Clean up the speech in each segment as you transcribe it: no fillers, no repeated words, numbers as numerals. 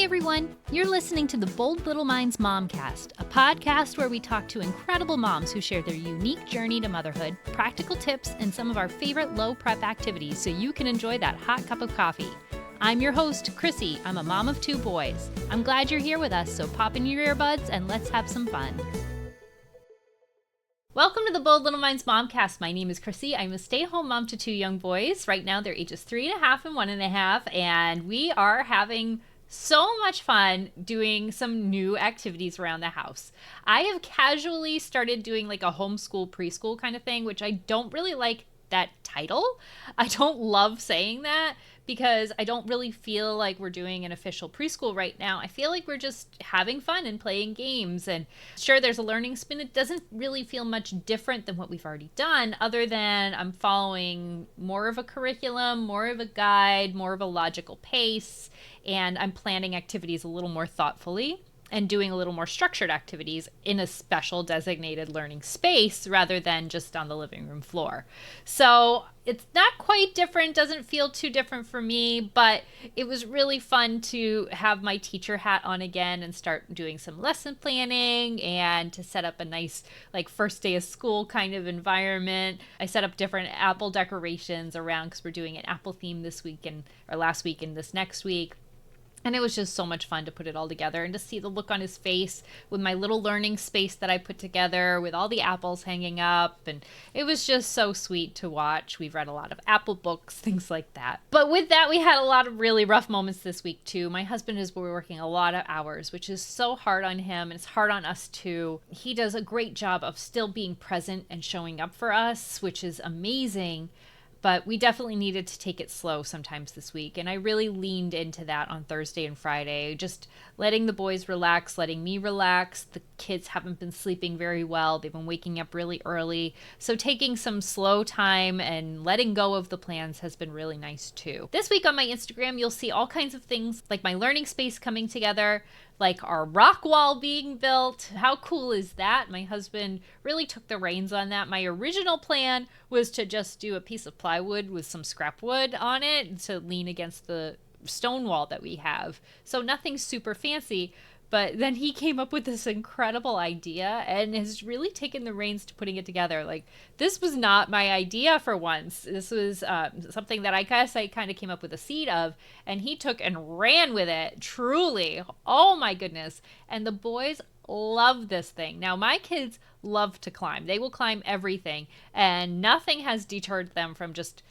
Hi, everyone. You're listening to the Bold Little Minds MomCast, a podcast where we talk to incredible moms who share their unique journey to motherhood, practical tips, and some of our favorite low-prep activities so you can enjoy that hot cup of coffee. I'm your host, Krissy. I'm a mom of 2 boys. I'm glad you're here with us, so pop in your earbuds and let's have some fun. Welcome to the Bold Little Minds MomCast. My name is Krissy. I'm a stay-at-home mom to 2 young boys. Right now, they're ages 3.5 and 1.5, and we are having so much fun doing some new activities around the house. I have casually started doing like a homeschool preschool kind of thing, which I don't really like that title. I don't love saying that because I don't really feel like we're doing an official preschool right now. I feel like we're just having fun and playing games. And sure, there's a learning spin. It doesn't really feel much different than what we've already done, other than I'm following more of a curriculum, more of a guide, more of a logical pace, and I'm planning activities a little more thoughtfully and doing a little more structured activities in a special designated learning space rather than just on the living room floor. So it's not quite different, doesn't feel too different for me, but it was really fun to have my teacher hat on again and start doing some lesson planning and to set up a nice like first day of school kind of environment. I set up different apple decorations around because we're doing an apple theme this week or last week and this next week. And it was just so much fun to put it all together and to see the look on his face with my little learning space that I put together with all the apples hanging up. And it was just so sweet to watch. We've read a lot of apple books, things like that. But with that, we had a lot of really rough moments this week too. My husband is working a lot of hours, which is so hard on him. And it's hard on us too. He does a great job of still being present and showing up for us, which is amazing. But we definitely needed to take it slow sometimes this week. And I really leaned into that on Thursday and Friday, just letting the boys relax, letting me relax. The kids haven't been sleeping very well. They've been waking up really early. So taking some slow time and letting go of the plans has been really nice too. This week on my Instagram, you'll see all kinds of things like my learning space coming together, like our rock wall being built. How cool is that? My husband really took the reins on that. My original plan was to just do a piece of plywood with some scrap wood on it to lean against the stone wall that we have. So nothing super fancy. But then he came up with this incredible idea and has really taken the reins to putting it together. Like, this was not my idea for once. This was something that I guess I kind of came up with a seed of, and he took and ran with it, truly. Oh my goodness. And the boys love this thing. Now, my kids love to climb. They will climb everything, and nothing has deterred them from just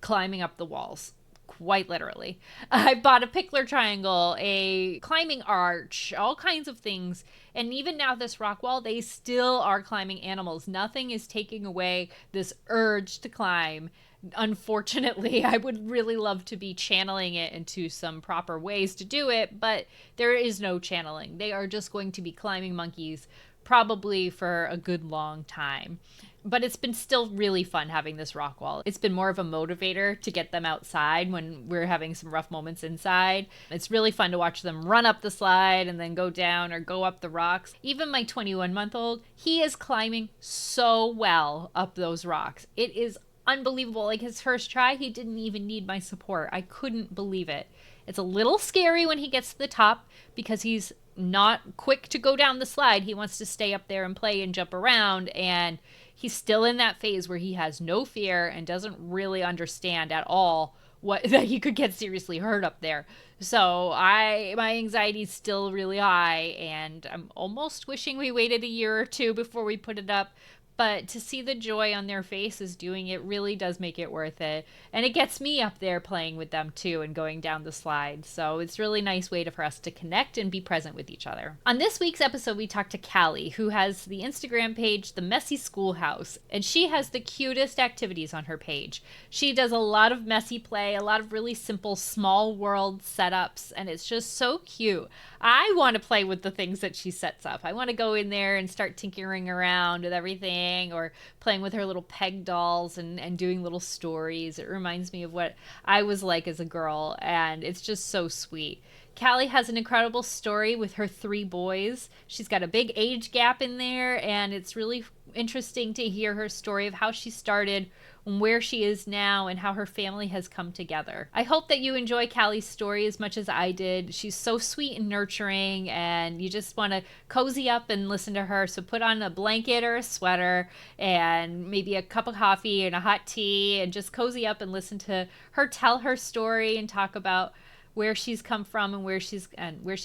climbing up the walls. Quite literally. I bought a pickler triangle, a climbing arch, all kinds of things. And even now this rock wall, they still are climbing animals. Nothing is taking away this urge to climb. Unfortunately, I would really love to be channeling it into some proper ways to do it, but there is no channeling. They are just going to be climbing monkeys probably for a good long time. But it's been still really fun having this rock wall. It's been more of a motivator to get them outside when we're having some rough moments inside. It's really fun to watch them run up the slide and then go down or go up the rocks. Even my 21-month-old, he is climbing so well up those rocks. It is unbelievable. Like his first try, he didn't even need my support. I couldn't believe it. It's a little scary when he gets to the top because he's not quick to go down the slide. He wants to stay up there and play and jump around, and he's still in that phase where he has no fear and doesn't really understand at all that he could get seriously hurt up there. So my anxiety is still really high, and I'm almost wishing we waited a year or 2 before we put it up. But to see the joy on their faces doing it really does make it worth it. And it gets me up there playing with them too and going down the slide. So it's a really nice way for us to connect and be present with each other. On this week's episode, we talked to Callie, who has the Instagram page, The Messy Schoolhouse. And she has the cutest activities on her page. She does a lot of messy play, a lot of really simple small world setups. And it's just so cute. I want to play with the things that she sets up. I want to go in there and start tinkering around with everything or playing with her little peg dolls and doing little stories. It reminds me of what I was like as a girl, and it's just so sweet. Callie has an incredible story with her 3 boys. She's got a big age gap in there, and it's really interesting to hear her story of how she started and where she is now and how her family has come together. I hope that you enjoy Callie's story as much as I did. She's so sweet and nurturing, and you just want to cozy up and listen to her. So put on a blanket or a sweater and maybe a cup of coffee and a hot tea and just cozy up and listen to her tell her story and talk about where she's come from and where she's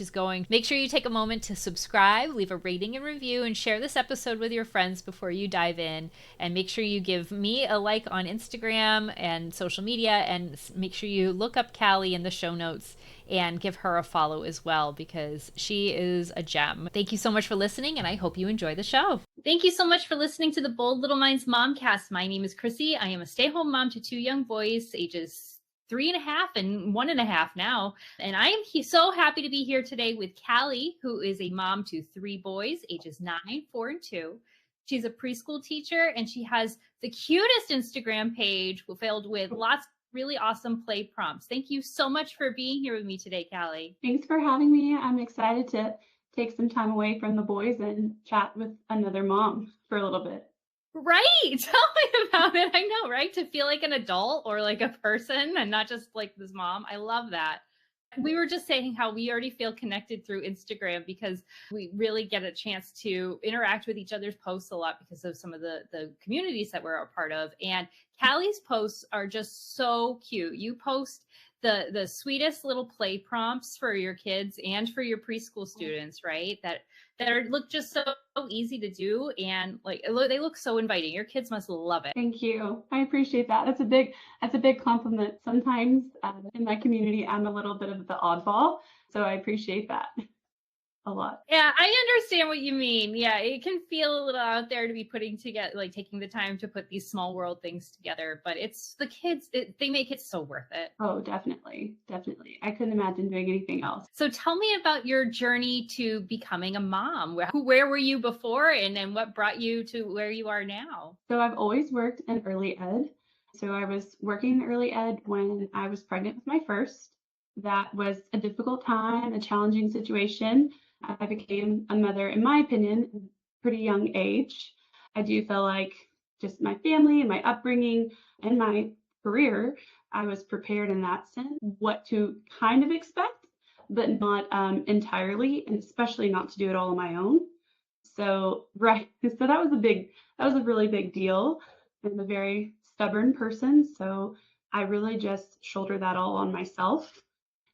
going. Make sure you take a moment to subscribe, leave a rating and review, and share this episode with your friends before you dive in. And make sure you give me a like on Instagram and social media, and make sure you look up Callie in the show notes and give her a follow as well, because she is a gem. Thank you so much for listening, and I hope you enjoy the show. Thank you so much for listening to the Bold Little Minds MomCast. My name is Krissy. I am a stay-at-home mom to 2 young boys, ages 3.5 and 1.5 now. And I am so happy to be here today with Callie, who is a mom to 3 boys, ages 9, 4, and 2. She's a preschool teacher, and she has the cutest Instagram page filled with lots of really awesome play prompts. Thank you so much for being here with me today, Callie. Thanks for having me. I'm excited to take some time away from the boys and chat with another mom for a little bit. Right. Tell me about it. I know, right? To feel like an adult or like a person and not just like this mom. I love that. We were just saying how we already feel connected through Instagram because we really get a chance to interact with each other's posts a lot because of some of the communities that we're a part of. And Callie's posts are just so cute. You post the sweetest little play prompts for your kids and for your preschool students, right? That look just so easy to do, and like they look so inviting. Your kids must love it. Thank you. I appreciate that. That's a big compliment. Sometimes in my community, I'm a little bit of the oddball, so I appreciate that a lot. Yeah, I understand what you mean. Yeah, it can feel a little out there to be putting together, like taking the time to put these small world things together, but it's the kids, they make it so worth it. Oh, definitely. Definitely. I couldn't imagine doing anything else. So tell me about your journey to becoming a mom. Where were you before, and then what brought you to where you are now? So I've always worked in early ed. So I was working in early ed when I was pregnant with my first. That was a difficult time, a challenging situation. I became a mother, in my opinion, at a pretty young age. I do feel like just my family and my upbringing and my career, I was prepared in that sense, what to kind of expect, but not entirely, and especially not to do it all on my own. So, right. So that was a really big deal. I'm a very stubborn person, so I really just shouldered that all on myself.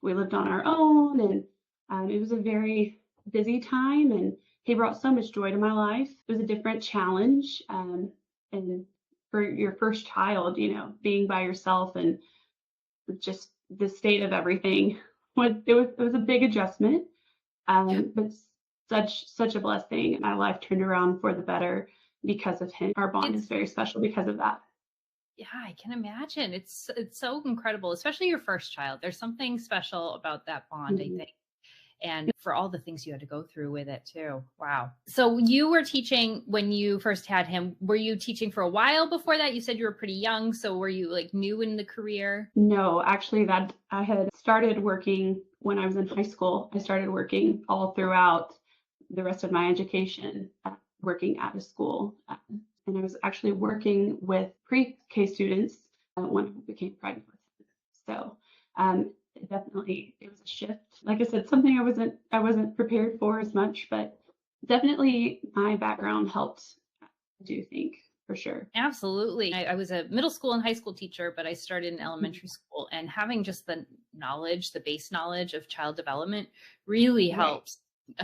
We lived on our own, and it was a very busy time, and he brought so much joy to my life. It was a different challenge, and for your first child, being by yourself and just the state of everything it was a big adjustment, but such a blessing. My life turned around for the better because of him. Our bond is very special because of that. Yeah, I can imagine. It's so incredible, especially your first child. There's something special about that bond, I think. And for all the things you had to go through with it too. Wow. So you were teaching when you first had him. Were you teaching for a while before that? You said you were pretty young. So were you like new in the career? No, actually that I had started working when I was in high school. I started working all throughout the rest of my education, working at a school. And I was actually working with pre-K students when I became pregnant with him. So definitely it was a shift. Like I said, something I wasn't prepared for as much, but definitely my background helped, I do think, for sure. Absolutely. I was a middle school and high school teacher, but I started in elementary school, and having just the knowledge, the base knowledge of child development really helps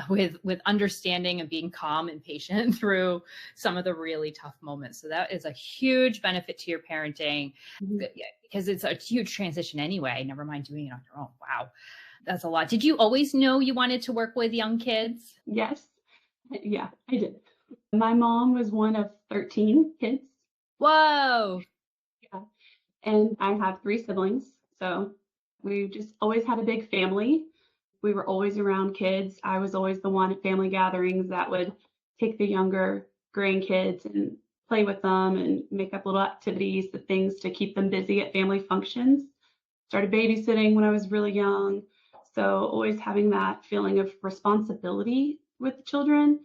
with understanding and being calm and patient through some of the really tough moments. So that is a huge benefit to your parenting, because it's a huge transition anyway, never mind doing it on your own. Wow. That's a lot. Did you always know you wanted to work with young kids? Yes. Yeah, I did. My mom was one of 13 kids. Whoa. Yeah. And I have 3 siblings. So we just always had a big family. We were always around kids. I was always the one at family gatherings that would take the younger grandkids and play with them and make up little activities, the things to keep them busy at family functions. Started babysitting when I was really young. So always having that feeling of responsibility with the children,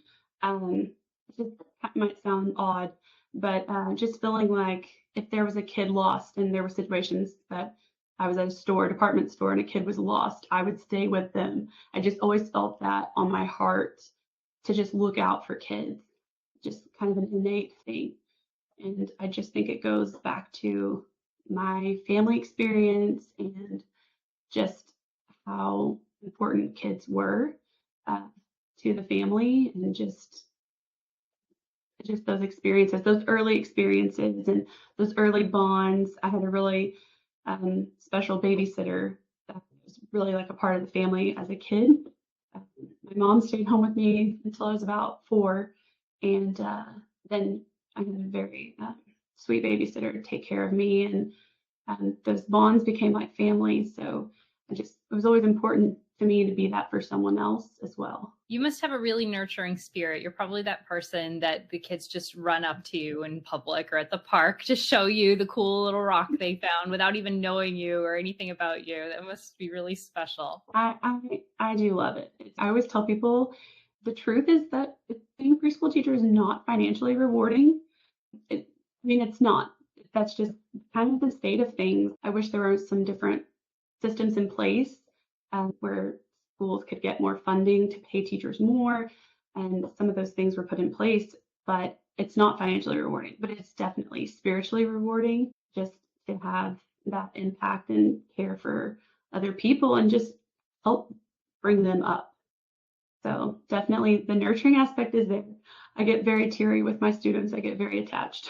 just might sound odd, but just feeling like if there was a kid lost and there were situations that I was at a store, department store, and a kid was lost, I would stay with them. I just always felt that on my heart to just look out for kids, just kind of an innate thing. And I just think it goes back to my family experience and just how important kids were uh, to the family, and just those experiences, those early experiences and those early bonds. I had a really special babysitter that was really like a part of the family as a kid. My mom stayed home with me until I was about 4, and then I had a very sweet babysitter take care of me, and those bonds became like family. So it was always important to me to be that for someone else as well. You must have a really nurturing spirit. You're probably that person that the kids just run up to you in public or at the park to show you the cool little rock they found without even knowing you or anything about you. That must be really special. I do love it. I always tell people the truth is that being a preschool teacher is not financially rewarding. It's not. That's just kind of the state of things. I wish there were some different systems in place where schools could get more funding to pay teachers more, and some of those things were put in place, but it's not financially rewarding, but it's definitely spiritually rewarding just to have that impact and care for other people and just help bring them up. So definitely the nurturing aspect is there. I get very teary with my students. I get very attached.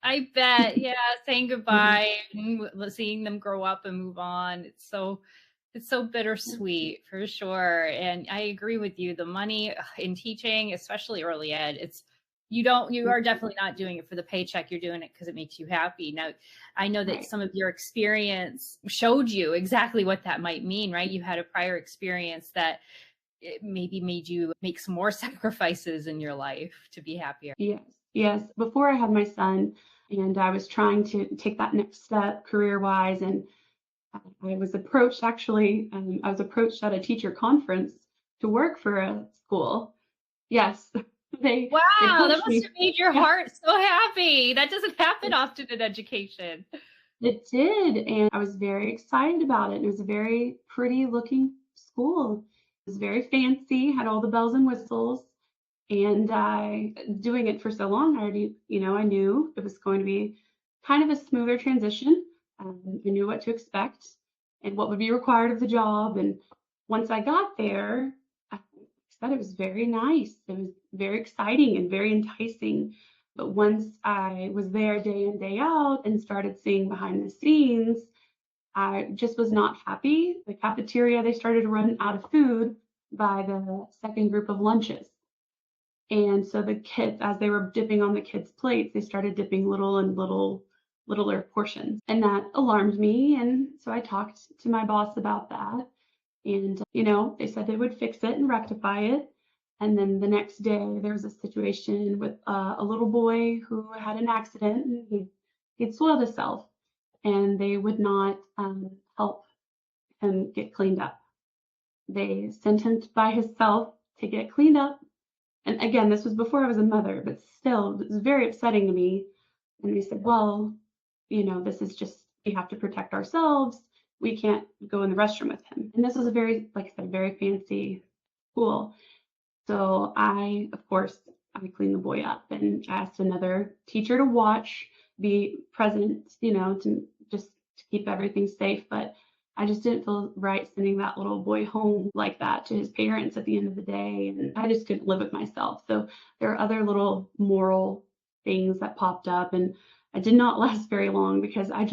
I bet. Yeah. Saying goodbye and seeing them grow up and move on. It's so bittersweet for sure. And I agree with you. The money in teaching, especially early ed, you are definitely not doing it for the paycheck. You're doing it because it makes you happy. Now, I know that some of your experience showed you exactly what that might mean, right? You had a prior experience that it maybe made you make some more sacrifices in your life to be happier. Yes. Before I had my son and I was trying to take that next step career-wise, and I was approached actually, I was approached at a teacher conference to work for a school. Yes. They Wow, that approached must me. have made your Yeah, heart so happy. That doesn't happen often in education. it did. And I was very excited about it. It was a very pretty looking school. It was very fancy, had all the bells and whistles. And doing it for so long, I already, I knew it was going to be kind of a smoother transition. I knew what to expect and what would be required of the job. And once I got there, I said it was very nice. It was very exciting and very enticing. But once I was there day in, day out and started seeing behind the scenes, I just was not happy. The cafeteria, they started to run out of food by the second group of lunches. And so the kids, as they were dipping on the kids' plates, they started dipping littler portions. And that alarmed me. And so I talked to my boss about that. And, they said they would fix it and rectify it. And then the next day, there was a situation with a little boy who had an accident, and he'd soiled himself, and they would not help him get cleaned up. They sent him by himself to get cleaned up. And again, this was before I was a mother, but still, it was very upsetting to me. And they said, well, this is just, we have to protect ourselves. We can't go in the restroom with him. And this was a very, like I said, very fancy school. So of course, I cleaned the boy up and asked another teacher to watch, be present, to just to keep everything safe. But I just didn't feel right sending that little boy home like that to his parents at the end of the day. And I just couldn't live with myself. So there are other little moral things that popped up. And I did not last very long because my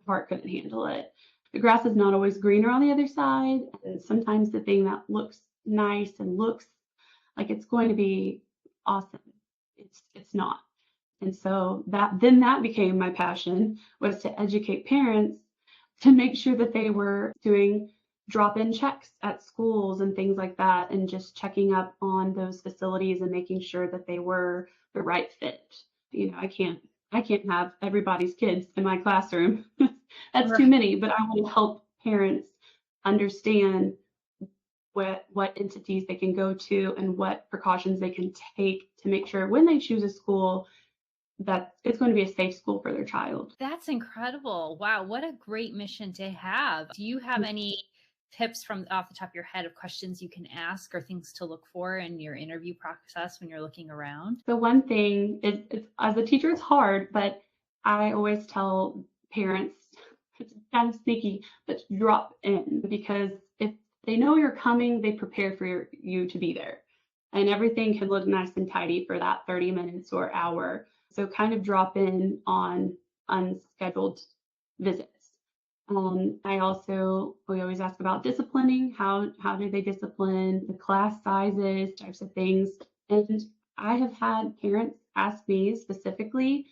heart couldn't handle it. The grass is not always greener on the other side. And sometimes the thing that looks nice and looks like it's going to be awesome, it's not. And so that became my passion, was to educate parents to make sure that they were doing drop-in checks at schools and things like that, and just checking up on those facilities and making sure that they were the right fit. I can't have everybody's kids in my classroom. That's too many, but I want to help parents understand what entities they can go to and what precautions they can take to make sure when they choose a school that it's going to be a safe school for their child. That's incredible. Wow, what a great mission to have. Do you have any tips from off the top of your head of questions you can ask or things to look for in your interview process when you're looking around? So one thing is, it's, as a teacher, it's hard, but I always tell parents, it's kind of sneaky, but drop in, because if they know you're coming, they prepare for you to be there. And everything can look nice and tidy for that 30 minutes or hour. So kind of drop in on unscheduled visits. We always ask about disciplining. How do they discipline, the class sizes, types of things. And I have had parents ask me specifically,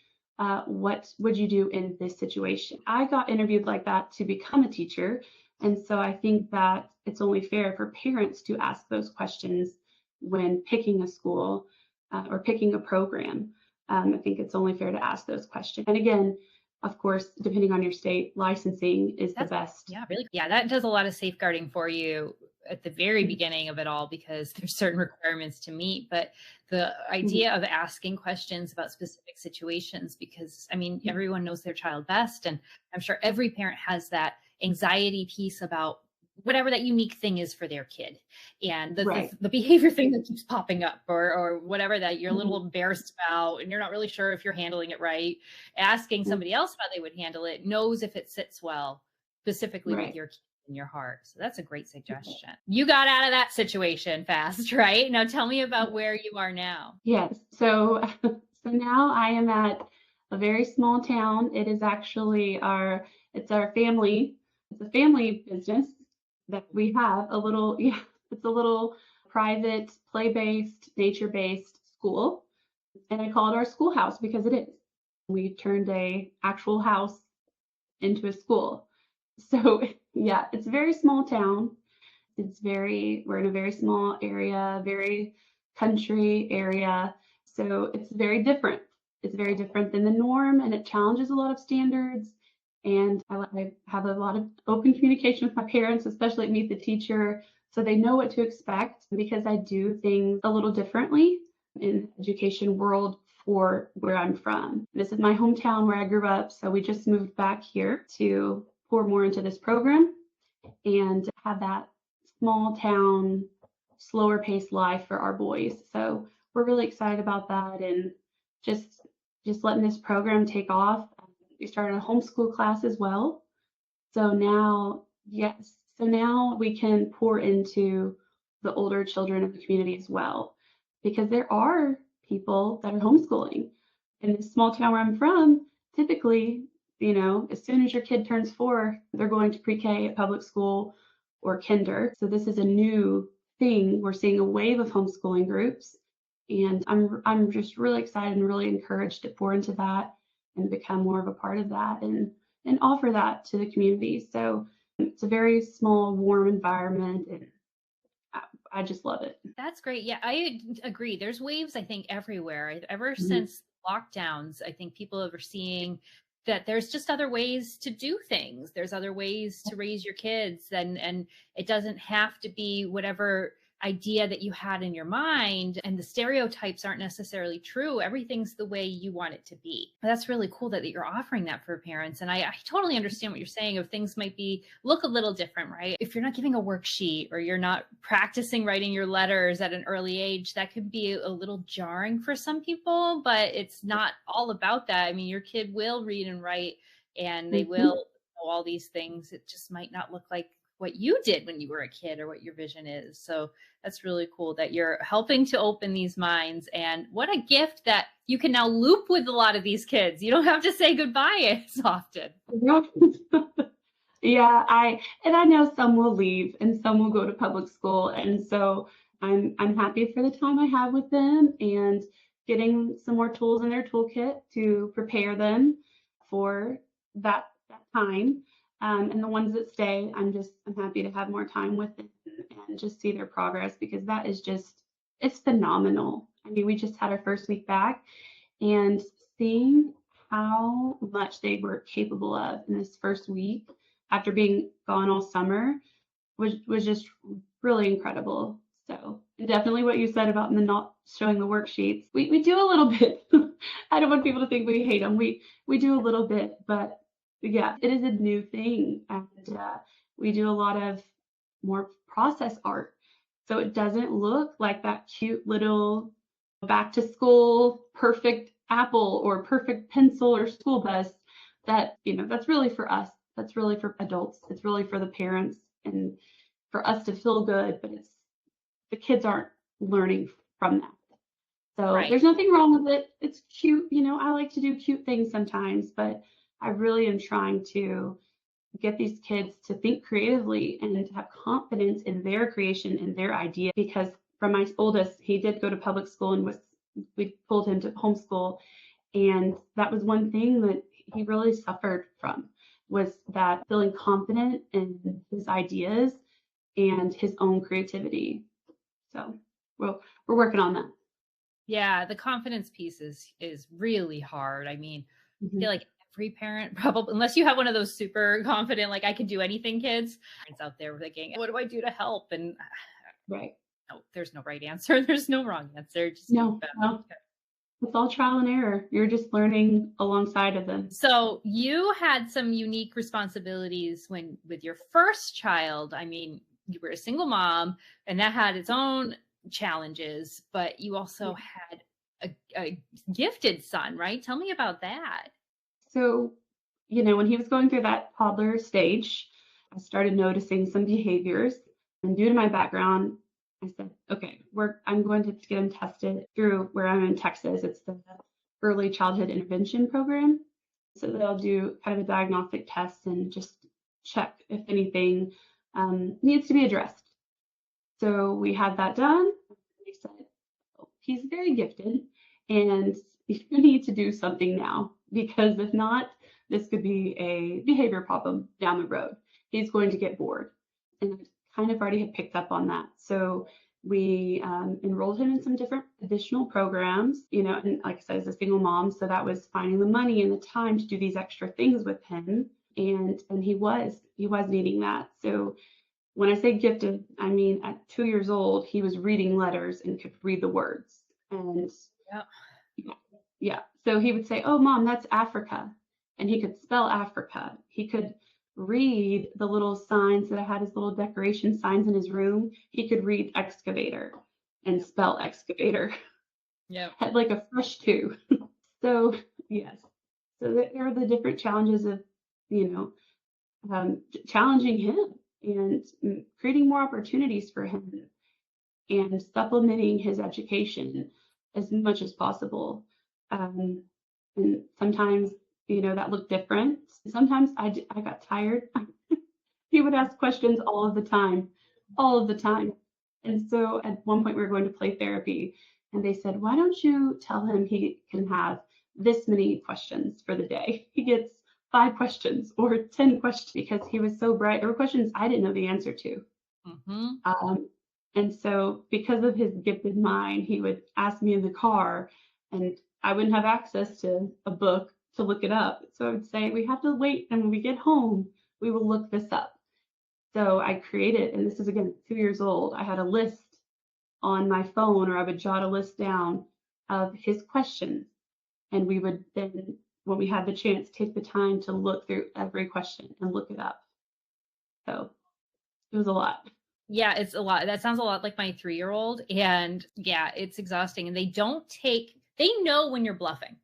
what would you do in this situation? I got interviewed like that to become a teacher. And so I think that it's only fair for parents to ask those questions when picking a school or picking a program. I think it's only fair to ask those questions. And again, of course, depending on your state, licensing is the best. Yeah, really. Yeah, that does a lot of safeguarding for you at the very beginning of it all, because there's certain requirements to meet. But the idea of asking questions about specific situations, because I mean, everyone knows their child best. And I'm sure every parent has that anxiety piece about whatever that unique thing is for their kid, and the behavior thing that keeps popping up, or whatever that you're a little embarrassed about and you're not really sure if you're handling it right. Asking somebody else how they would handle it knows if it sits well specifically with your kid in your heart. So that's a great suggestion. You got out of that situation fast, right? Now tell me about where you are now. Yes. So now I am at a very small town. It is actually it's a family business that we have, it's a little private, play-based, nature-based school. And I call it our schoolhouse because it is. We turned a actual house into a school. So yeah, it's a very small town. We're in a very small area, very country area. So it's very different. It's very different than the norm, and it challenges a lot of standards. And I have a lot of open communication with my parents, especially at Meet the Teacher, so they know what to expect, because I do things a little differently in the education world for where I'm from. This is my hometown where I grew up, so we just moved back here to pour more into this program and have that small town, slower paced life for our boys. So we're really excited about that, and just letting this program take off. We started a homeschool class as well. So now we can pour into the older children of the community as well, because there are people that are homeschooling. In this small town where I'm from, typically, as soon as your kid turns 4, they're going to pre-K at public school or kinder. So this is a new thing. We're seeing a wave of homeschooling groups, and I'm just really excited and really encouraged to pour into that and become more of a part of that and offer that to the community. So it's a very small, warm environment, and I just love it. That's great. Yeah, I agree. There's waves, I think, everywhere. Ever since lockdowns, I think people are seeing that there's just other ways to do things. There's other ways to raise your kids, and it doesn't have to be whatever idea that you had in your mind, and the stereotypes aren't necessarily true. Everything's the way you want it to be. But that's really cool that you're offering that for parents. And I totally understand what you're saying, if things might look a little different, right? If you're not giving a worksheet, or you're not practicing writing your letters at an early age, that could be a little jarring for some people, but it's not all about that. I mean, your kid will read and write, and they will know all these things. It just might not look like what you did when you were a kid, or what your vision is. So that's really cool that you're helping to open these minds, and what a gift that you can now loop with a lot of these kids. You don't have to say goodbye as often. Yeah, I know some will leave and some will go to public school. And so I'm happy for the time I have with them, and getting some more tools in their toolkit to prepare them for that time. And the ones that stay, I'm happy to have more time with them and just see their progress, because that is it's phenomenal. I mean, we just had our first week back, and seeing how much they were capable of in this first week after being gone all summer was just really incredible. So, and definitely what you said about the not showing the worksheets. We do a little bit. I don't want people to think we hate them. We do a little bit, but yeah, it is a new thing, and we do a lot of more process art. So it doesn't look like that cute little back to school perfect apple or perfect pencil or school bus that, that's really for us. That's really for adults. It's really for the parents and for us to feel good, but the kids aren't learning from that. So Right. there's nothing wrong with it. It's cute. I like to do cute things sometimes, but I really am trying to get these kids to think creatively and to have confidence in their creation and their idea. Because from my oldest, he did go to public school and we pulled him to homeschool. And that was one thing that he really suffered from, was that feeling confident in his ideas and his own creativity. So we're working on that. Yeah, the confidence piece is really hard. I mean, I feel Mm-hmm. like every parent probably, unless you have one of those super confident, like I can do anything kids, parents out there thinking, what do I do to help? And Right. no, there's no right answer. There's no wrong answer. Just No, it's all trial and error. You're just learning alongside of them. So you had some unique responsibilities with your first child. I mean, you were a single mom, and that had its own challenges, but you also had a gifted son, right? Tell me about that. So, when he was going through that toddler stage, I started noticing some behaviors. And due to my background, I said, okay, I'm going to get him tested through where I'm in Texas. It's the Early Childhood Intervention Program. So they'll do kind of a diagnostic test and just check if anything needs to be addressed. So we had that done. They said, oh, he's very gifted and you need to do something now, because if not, this could be a behavior problem down the road. He's going to get bored. And I kind of already had picked up on that. So we enrolled him in some different additional programs, and like I said, as a single mom, so that was finding the money and the time to do these extra things with him. And he was needing that. So when I say gifted, I mean at 2 years old, he was reading letters and could read the words. And Yeah. yeah, so he would say, "Oh, mom, that's Africa," and he could spell Africa. He could read the little signs that I had, his little decoration signs in his room. He could read excavator and spell excavator. Yeah. Had like a fresh two. So yes, so there are the different challenges of, you know, challenging him and creating more opportunities for him and supplementing his education as much as possible. Um, and sometimes, that looked different. Sometimes I got tired. He would ask questions all of the time, all of the time. And so at one point we were going to play therapy, and they said, why don't you tell him he can have this many questions for the day? He gets 5 questions or 10 questions, because he was so bright. There were questions I didn't know the answer to. Mm-hmm. And so because of his gifted mind, he would ask me in the car, and I wouldn't have access to a book to look it up. So I would say, we have to wait, and when we get home, we will look this up. So I created, and this is again 2 years old, I had a list on my phone, or I would jot a list down of his questions. And we would then, when we had the chance, take the time to look through every question and look it up. So it was a lot. Yeah, it's a lot. That sounds a lot like my 3-year-old. And yeah, it's exhausting. And they know when you're bluffing.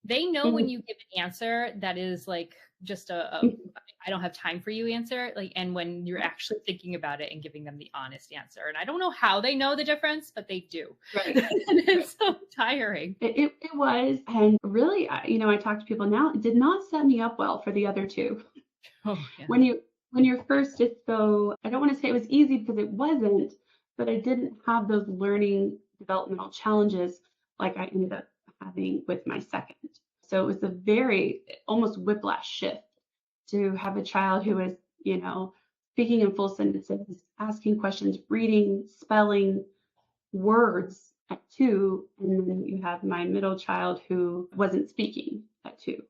They know when you give an answer that is like just I don't have time for you answer, like, and when you're actually thinking about it and giving them the honest answer. And I don't know how they know the difference, but they do. Right. And it's so tiring. It was, and really, I talk to people now, it did not set me up well for the other two. Oh, yeah. When you're first, it's so, I don't want to say it was easy, because it wasn't, but I didn't have those learning developmental challenges like I ended up having with my second. So it was a very almost whiplash shift to have a child who is, speaking in full sentences, asking questions, reading, spelling words at 2, and then you have my middle child who wasn't speaking at 2.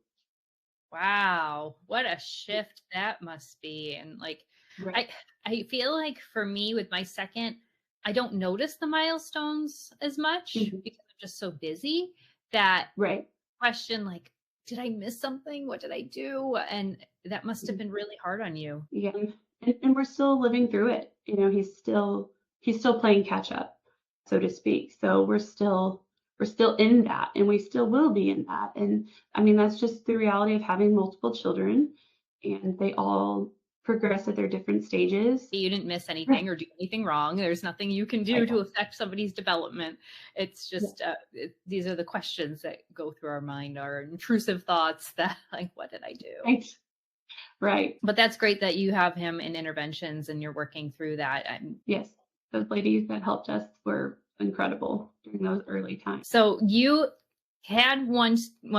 Wow, what a shift that must be. And like, Right. I I feel like for me with my second, I don't notice the milestones as much Mhm. because I'm just so busy that Right. question like, did I miss something? What did I do? And that must have Mhm. been really hard on you. Yeah. And we're still living through it. He's still playing catch up, so to speak. So we're still in that, and we still will be in that. And I mean, that's just the reality of having multiple children, and they all progress at their different stages. You didn't miss Right. anything or do anything wrong. There's nothing you can do Right. to affect somebody's development. It's Yeah. just these are the questions that go through our mind, our intrusive thoughts that like, what did I do? Right. Right. But that's great that you have him in interventions and you're working through that. Yes. Those ladies that helped us were incredible during those early times. So you had one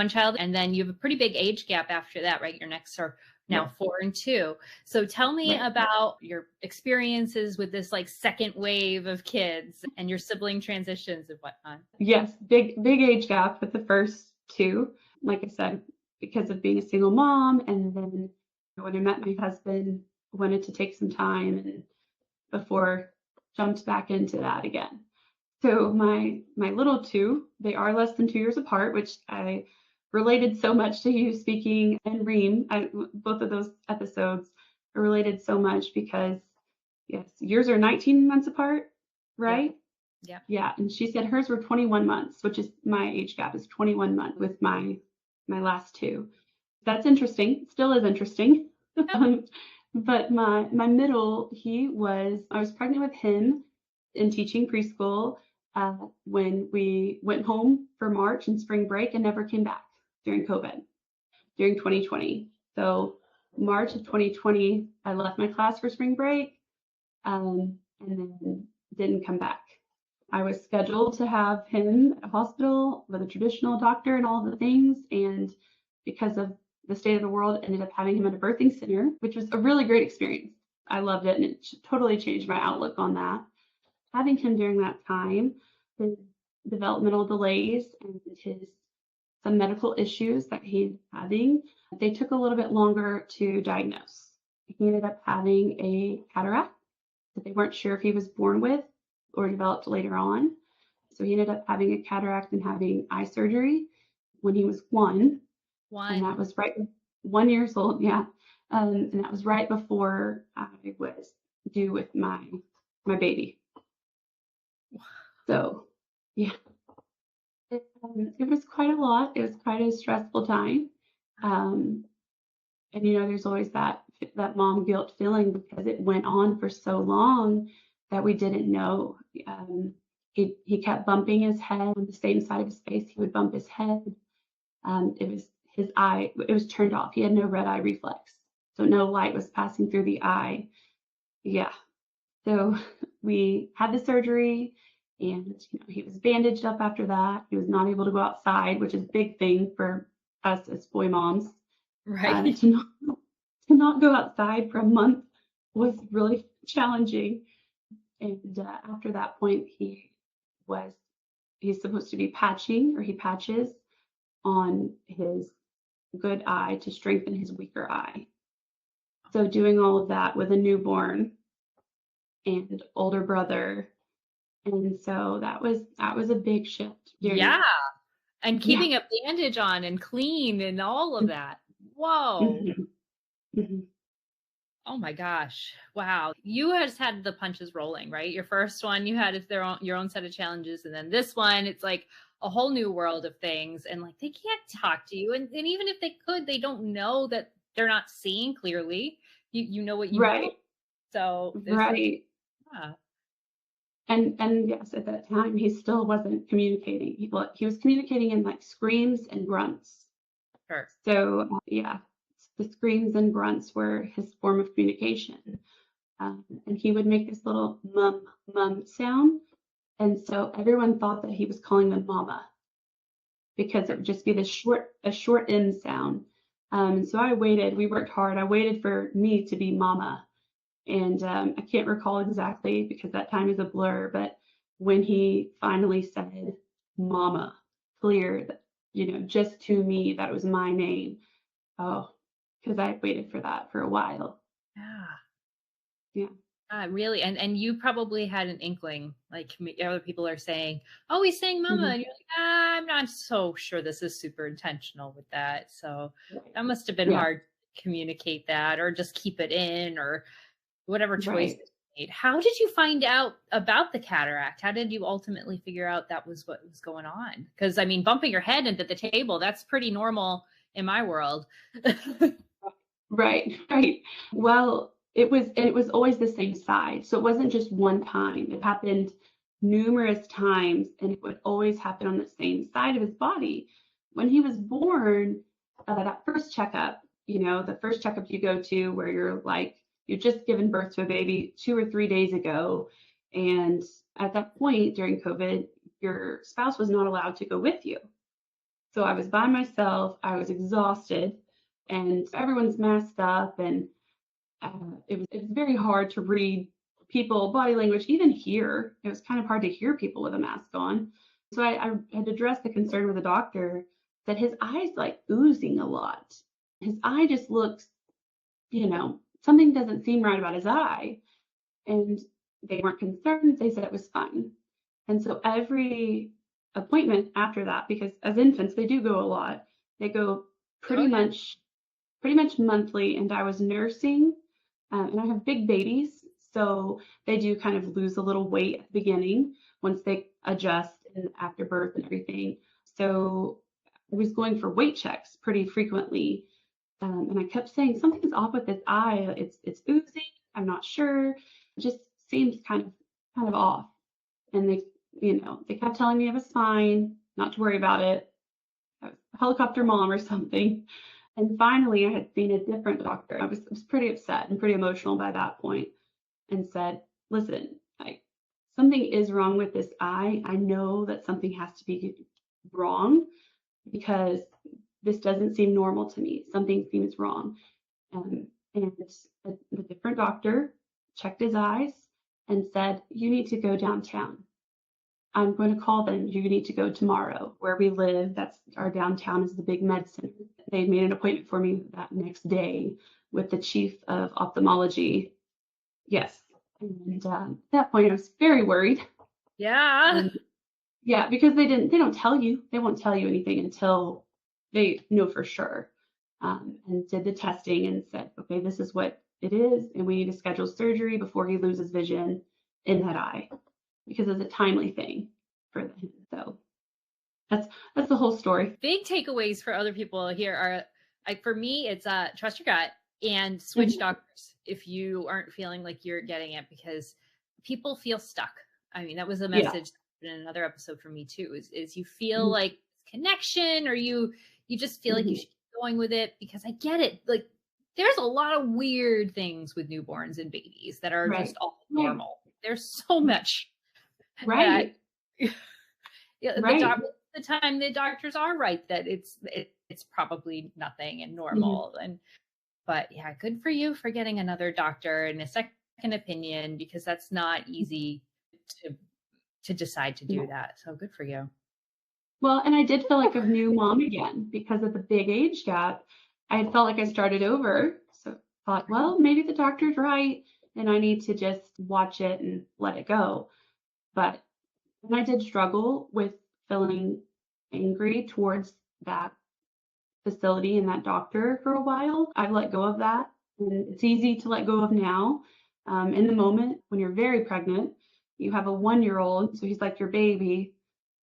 child, and then you have a pretty big age gap after that, right? Your next are now Yes. 4 and 2. So tell me Right. about your experiences with this like second wave of kids and your sibling transitions and whatnot. Yes. Big age gap with the first two. Like I said, because of being a single mom, and then when I met my husband, wanted to take some time and before jumped back into that again. So my little two, they are less than 2 years apart, which I related so much to you speaking and Reem. Both of those episodes are related so much because yes, yours are 19 months apart, Yep. right? Yep. Yeah, and she said hers were 21 months, which is my age gap is 21 months with my last two. That's interesting. Still is interesting. Yep. Um, but my middle, I was pregnant with him in teaching preschool when we went home for March and spring break and never came back during COVID, during 2020. So March of 2020, I left my class for spring break and then didn't come back. I was scheduled to have him at a hospital with a traditional doctor and all the things, and because of the state of the world, ended up having him at a birthing center, which was a really great experience. I loved it, and it totally changed my outlook on that. Having him during that time, his developmental delays and his some medical issues that he's having, they took a little bit longer to diagnose. He ended up having a cataract that they weren't sure if he was born with or developed later on. So he ended up having a cataract and having eye surgery when he was one, and that One. was right 1 years old. Yeah, and that was right before I was due with my baby. So yeah, it was quite a lot. It was quite a stressful time. Um, and there's always that mom guilt feeling because it went on for so long that we didn't know. He kept bumping his head on the same side of his face. He would bump his head. It was his eye. It was turned off. He had no red eye reflex, so no light was passing through the eye. Yeah. So we had the surgery, and he was bandaged up after that. He was not able to go outside, which is a big thing for us as boy moms. Right. To not go outside for a month was really challenging. And after that point, was he's supposed to be patching, or he patches on his good eye to strengthen his weaker eye. So doing all of that with a newborn and older brother, and so that was a big shift during Yeah. that. And Yeah. keeping a bandage on and clean and all of that. Whoa. Mhm. Mhm. Oh my gosh. Wow. You just had the punches rolling, right? Your first one, you had your own set of challenges. And then this one, it's like a whole new world of things. And like they can't talk to you. And even if they could, they don't know that they're not seeing clearly. You know what you know. Right. So there's like, Right. yeah, And yes, at that time he still wasn't communicating. He was communicating in like screams and grunts. sure. So yeah, the screams and grunts were his form of communication. And he would make this little mum sound, and so everyone thought that he was calling them mama because it would just be a short M sound. So I waited. We worked hard. I waited for me to be mama, and I can't recall exactly because that time is a blur. But when he finally said mama, clear, just to me that it was my name. Oh, because I waited for that for a while. Yeah. Yeah. Really, and you probably had an inkling, like other people are saying, "Oh, he's saying mama," Mhm. and you're like, I'm not so sure this is super intentional with that. So Right. that must have been Yeah. hard to communicate that, or just keep it in, or whatever choice Right. you made. How did you find out about the cataract? How did you ultimately figure out that was what was going on? Because I mean, bumping your head into the table, that's pretty normal in my world. Right. Right. Well, it was always the same side. So it wasn't just one time. It happened numerous times, and it would always happen on the same side of his body. When he was born, that first checkup, the first checkup you go to where you're like, you're just given birth to a baby 2 or 3 days ago. And at that point during COVID, your spouse was not allowed to go with you. So I was by myself, I was exhausted, and everyone's masked up, and it was very hard to read people body language, even hear. It was kind of hard to hear people with a mask on. So I had addressed the concern with the doctor that his eyes like oozing a lot. His eye just looks, something doesn't seem right about his eye. And they weren't concerned. They said it was fine. And so every appointment after that, because as infants, they do go a lot. They go Oh pretty yeah. much pretty much monthly. And I was nursing, and I have big babies, so they do kind of lose a little weight at the beginning once they adjust and after birth and everything. So I was going for weight checks pretty frequently, and I kept saying something's off with this eye. It's oozing. I'm not sure. It just seems kind of off. And they kept telling me it was fine, not to worry about it. I was a helicopter mom or something. And finally, I had seen a different doctor. I was pretty upset and pretty emotional by that point, and said, "Listen, something is wrong with this eye. I know that something has to be wrong because this doesn't seem normal to me. Something seems wrong." And the different doctor checked his eyes and said, "You need to go downtown. I'm going to call them. You need to go tomorrow. Where we live, that's our downtown is the big med center." They made an appointment for me that next day with the chief of ophthalmology. Yes. And at that point, I was very worried. Yeah. And yeah, because they don't tell you, they won't tell you anything until they know for sure. And did the testing and said, okay, this is what it is, and we need to schedule surgery before he loses vision in that eye because it's a timely thing for him. So that's that's the whole story. Big takeaways for other people here are, like, for me, it's trust your gut and switch Mhm. doctors if you aren't feeling like you're getting it, because people feel stuck. I mean, that was a Yeah. message in another episode for me too. Is you feel Mhm. like connection, or you just feel like you Mhm. should keep going with it, because I get it. Like, there's a lot of weird things with newborns and babies that are just Right. all Right. normal. There's so much that Right. yeah, Right. the time the doctors are right that it's probably nothing and Mhm. normal. And but yeah, good for you for getting another doctor and a second opinion, because that's not easy to decide to do No. that. So good for you. Well, and I did feel like a new mom again because of the big age gap. I had felt like I started over. So thought, well, maybe the doctor's right and I need to just watch it and let it go. But and I did struggle with feeling angry towards that facility and that doctor for a while. I've let go of that, and it's easy to let go of now. In the moment when you're very pregnant, you have a 1 year old, so he's like your baby,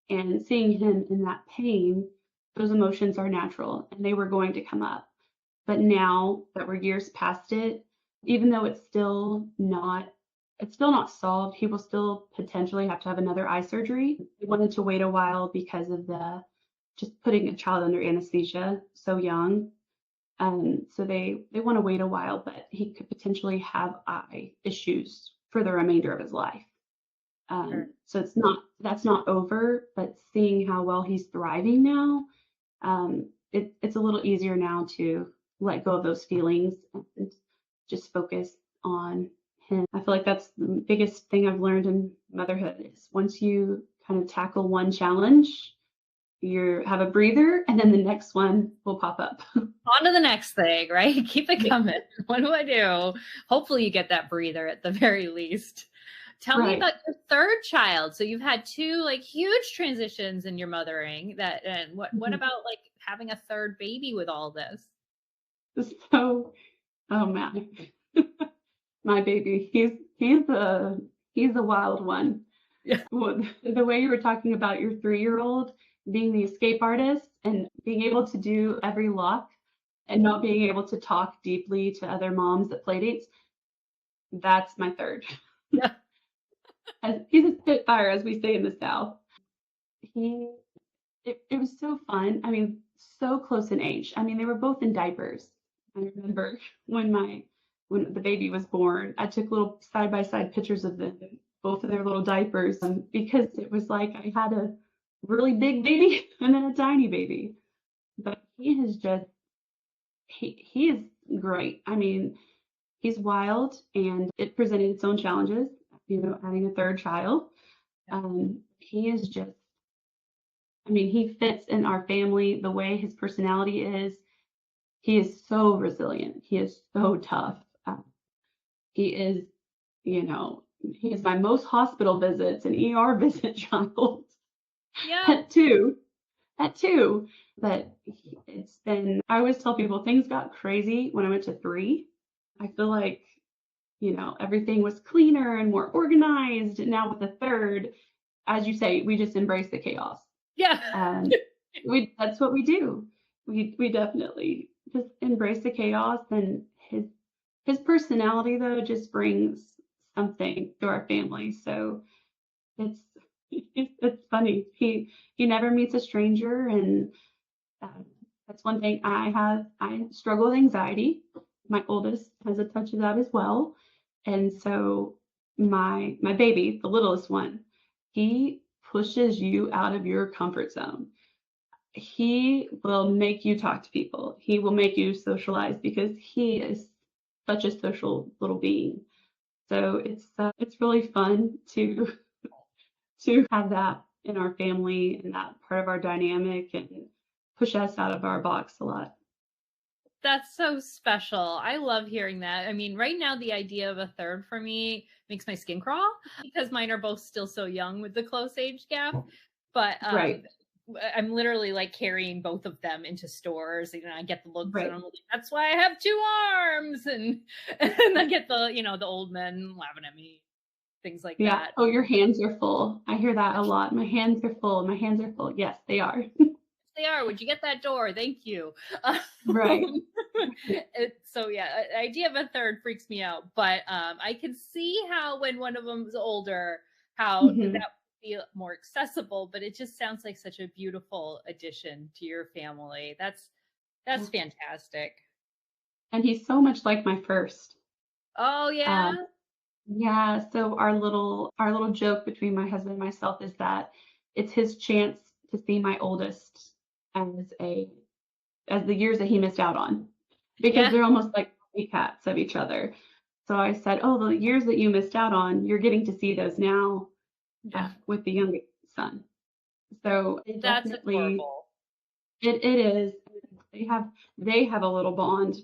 and seeing him in that pain, those emotions are natural and they were going to come up. But now that we're years past it, even though it's still not solved, he will still potentially have to have another eye surgery. We wanted to wait a while because of the just putting a child under anesthesia so young. So they want to wait a while, but he could potentially have eye issues for the remainder of his life. Sure. So that's not over, but seeing how well he's thriving now, it's a little easier now to let go of those feelings and just focus on him. I feel like that's the biggest thing I've learned in motherhood is once you kind of tackle one challenge, you have a breather, and then the next one will pop up. On to the next thing, right? Keep it Yeah. coming. What do I do? Hopefully you get that breather at the very least. Tell me Right. about your third child. So you've had two like huge transitions in your mothering and what Mhm. about like having a third baby with all this? So, oh man, my baby, he's a wild one. Yeah. Well, the way you were talking about your 3-year-old being the escape artist and being able to do every lock and not being able to talk deeply to other moms at playdates, that's my third. Yeah. He's a spitfire, as we say in the South. He, it was so fun. I mean, so close in age. I mean, they were both in diapers. I remember when the baby was born, I took little side by side pictures of them, both of their little diapers, because it was like I had a really big baby and then a tiny baby. But he is great. I mean, he's wild, and it presented its own challenges, having a third child. He is just, I mean, he fits in our family the way his personality is. He is so resilient. He is so tough. He is, he is my most hospital visits and ER visit child Yeah. at two, at two. But it's been, I always tell people things got crazy when I went to 3. I feel like, everything was cleaner and more organized. Now with the third, as you say, we just embrace the chaos. Yeah. That's what we do. We definitely just embrace the chaos, and his personality though just brings something to our family. So it's it's funny. He never meets a stranger, and uh, that's one thing I have. I struggle with anxiety. My oldest has a touch of that as well, and so my baby, the littlest one, he pushes you out of your comfort zone. He will make you talk to people. He will make you socialize because he is such a social little being. So it's really fun to have that in our family and that part of our dynamic and push us out of our box a lot. That's so special. I love hearing that. I mean, right now, the idea of a third for me makes my skin crawl because mine are both still so young with the close age gap. But Right, I'm literally like carrying both of them into stores. I get the looks and right. I'm like, that's why I have 2 arms. And I get the old men laughing at me, things like Yeah. that. Oh, your hands are full. I hear that a lot. My hands are full. My hands are full. Yes, they are. They are. Would you get that door? Thank you. Right. So yeah, the idea of a third freaks me out, but I can see how when one of them's older, how that Mhm. would be more accessible. But it just sounds like such a beautiful addition to your family. That's fantastic. And he's so much like my first. Oh Um, yeah, yeah, so our little joke between my husband and myself is that it's his chance to see my oldest as a as the years that he missed out on, because yeah, they're almost like copycats of each other. So I said, "Oh, the years that you missed out on, you're getting to see those now yeah. with the youngest son." So it That's definitely adorable. it is. They have a little bond,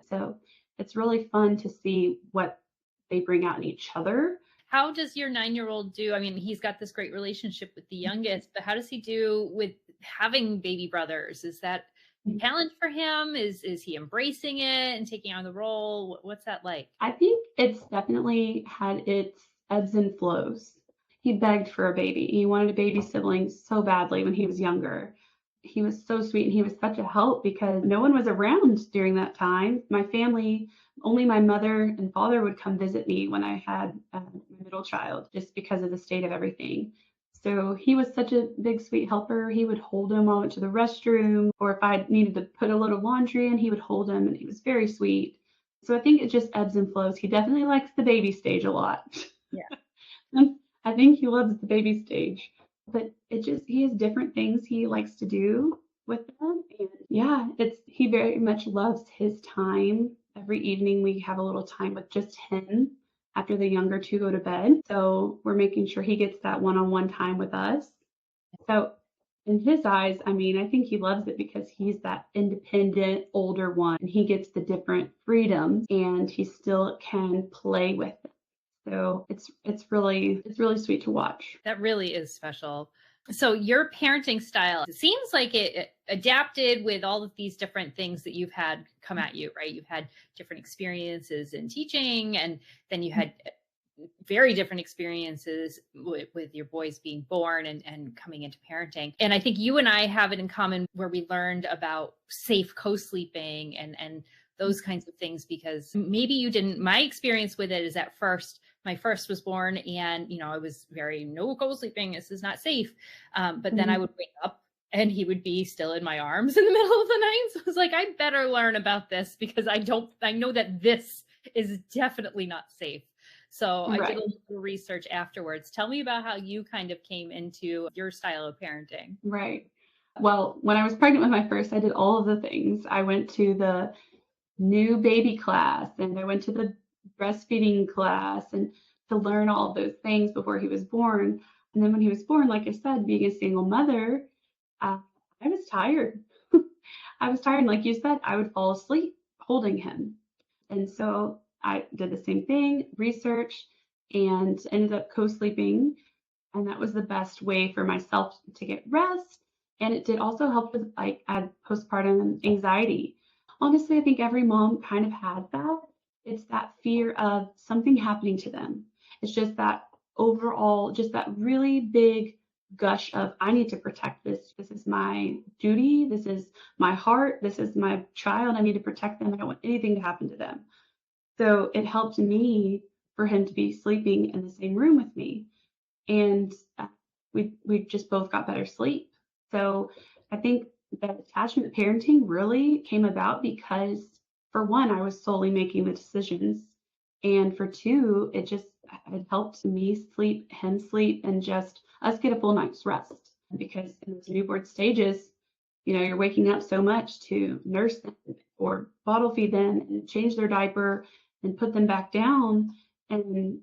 so it's really fun to see what they bring out in each other. How does your 9-year-old do? I mean, he's got this great relationship with the youngest, but how does he do with having baby brothers? Is that a challenge for him? Is he embracing it and taking on the role? What's that like? I think it's definitely had its ebbs and flows. He begged for a baby. He wanted a baby sibling so badly when he was younger. He was so sweet, and he was such a help because no one was around during that time. My family, only my mother and father would come visit me when I had my middle child, just because of the state of everything. So he was such a big, sweet helper. He would hold him while I went to the restroom, or if I needed to put a little laundry in, he would hold him, and he was very sweet. So I think it just ebbs and flows. He definitely likes the baby stage a lot. Yeah. I think he loves the baby stage, but he has different things he likes to do with them. And yeah, he very much loves his time. Every evening we have a little time with just him after the younger two go to bed. So we're making sure he gets that one-on-one time with us. So in his eyes, I mean, I think he loves it because he's that independent older one and he gets the different freedoms and he still can play with it. So it's really sweet to watch. That really is special. So your parenting style, it seems like it adapted with all of these different things that you've had come at you, right? You've had different experiences in teaching, and then you had very different experiences with your boys being born and coming into parenting. And I think you and I have it in common where we learned about safe co-sleeping and those kinds of things, because maybe you didn't. My experience with it is at first, my first was born and, I was very no co-sleeping. This is not safe. But then I would wake up and he would be still in my arms in the middle of the night. So I was like, I better learn about this because I know that this is definitely not safe. So I did a little research afterwards. Tell me about how you kind of came into your style of parenting. Right. Well, when I was pregnant with my first, I did all of the things. I went to the new baby class and I went to the breastfeeding class and to learn all of those things before he was born. And then when he was born, like I said, being a single mother, I was tired. I was tired. And like you said, I would fall asleep holding him. And so I did the same thing, research, and ended up co-sleeping. And that was the best way for myself to get rest. And it did also help with like postpartum anxiety. Honestly, I think every mom kind of had that. It's that fear of something happening to them. It's just that overall, just that really big gush of, I need to protect this. This is my duty. This is my heart. This is my child. I need to protect them. I don't want anything to happen to them. So it helped me for him to be sleeping in the same room with me. And we just both got better sleep. So I think that attachment parenting really came about because, for one, I was solely making the decisions. And for two, it helped me sleep, him sleep, and just us get a full night's rest. Because in those newborn stages, you're waking up so much to nurse them or bottle feed them and change their diaper and put them back down. And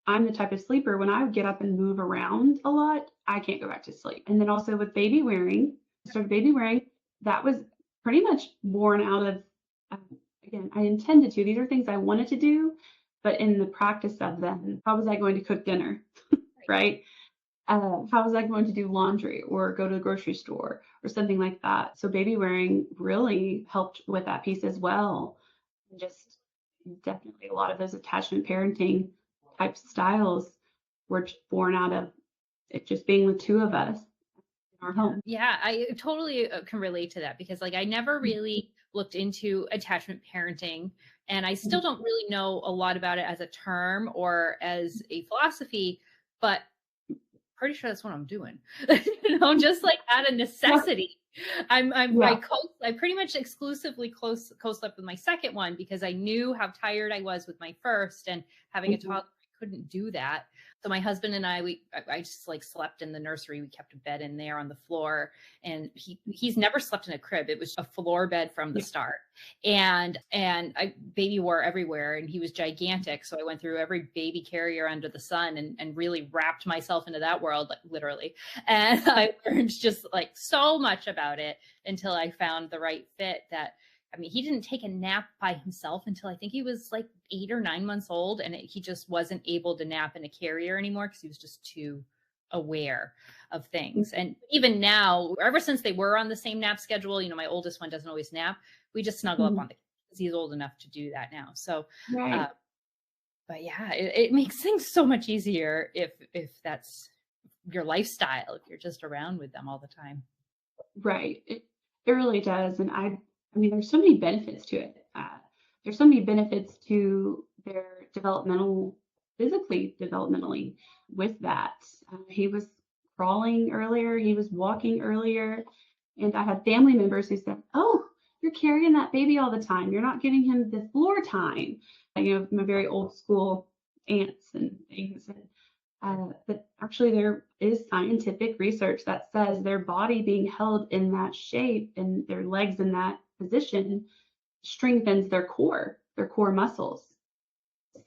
I'm the type of sleeper, when I would get up and move around a lot, I can't go back to sleep. And then also with baby wearing, that was pretty much born out of, again, I intended to. These are things I wanted to do, but in the practice of them, how was I going to cook dinner, right? How was I going to do laundry or go to the grocery store or something like that? So baby wearing really helped with that piece as well. And just definitely a lot of those attachment parenting type styles were born out of it just being the two of us in our home. Yeah, I totally can relate to that because I never really looked into attachment parenting, and I still don't really know a lot about it as a term or as a philosophy, but pretty sure that's what I'm doing. Just out of necessity. I pretty much exclusively co-slept with my second one because I knew how tired I was with my first, and having a toddler, I couldn't do that. So my husband and I just slept in the nursery. We kept a bed in there on the floor, and he's never slept in a crib. It was a floor bed from the start. And baby wore everywhere, and he was gigantic. So I went through every baby carrier under the sun and really wrapped myself into that world, literally. And I learned just so much about it until I found the right fit that, he didn't take a nap by himself until I think he was 8 or 9 months old. And he just wasn't able to nap in a carrier anymore because he was just too aware of things. And even now, ever since they were on the same nap schedule, my oldest one doesn't always nap. We just snuggle up on the couch because he's old enough to do that now. So, but yeah, it makes things so much easier if that's your lifestyle, if you're just around with them all the time. Right. It really does. And there's so many benefits to it. There's so many benefits to their developmentally with that. He was crawling earlier, he was walking earlier, and I had family members who said, "Oh, you're carrying that baby all the time. You're not giving him the floor time." My very old school aunts and things. But actually, there is scientific research that says their body being held in that shape and their legs in that position strengthens their core muscles.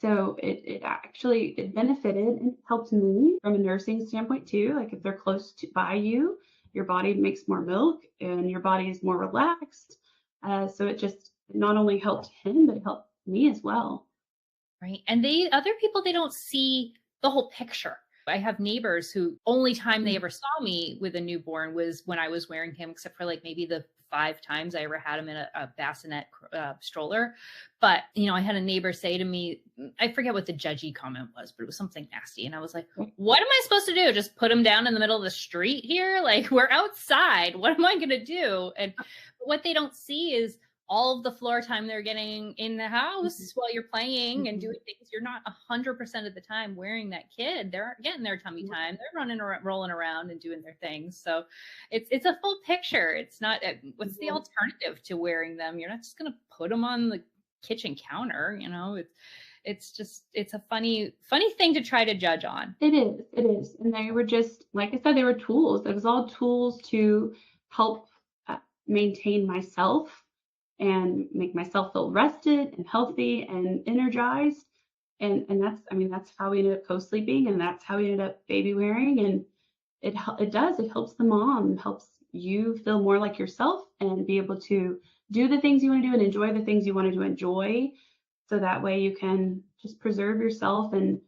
So it benefited and helped me from a nursing standpoint too. If they're close by you your body makes more milk and your body is more relaxed. So it just not only helped him, but it helped me as well. Right. And other people, they don't see the whole picture. I have neighbors who only time they ever saw me with a newborn was when I was wearing him, except for like maybe the 5 times I ever had him in a bassinet stroller. But, I had a neighbor say to me, I forget what the judgy comment was, but it was something nasty. And I was like, what am I supposed to do? Just put him down in the middle of the street here? Like, we're outside. What am I going to do? And what they don't see is all of the floor time they're getting in the house while you're playing and doing things. You're not 100% of the time wearing that kid. They're getting their tummy time. They're running around, rolling around and doing their things. So it's a full picture. It's not, what's the alternative to wearing them? You're not just going to put them on the kitchen counter. It's a funny thing to try to judge on. It is. And they were just, like I said, they were tools. It was all tools to help maintain myself and make myself feel rested and healthy and energized. And that's how we ended up co-sleeping, and that's how we ended up baby wearing. And it helps the mom, helps you feel more like yourself and be able to do the things you want to do and enjoy the things you want to enjoy. So that way you can just preserve yourself and